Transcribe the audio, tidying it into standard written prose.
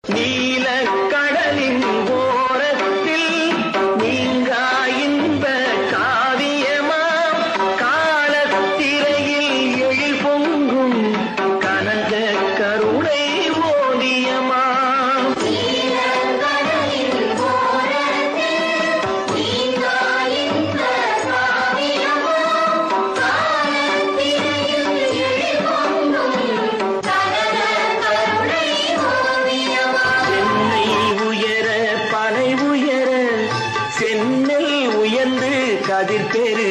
நீல கடலின் ஓரத்தில் நீங்கா இன்ப காவியமா காலத்திரையில் எழில் பொங்கும் கனக கருணை ஓவியமா சென்னல் உயர்ந்து கதிர் பெரு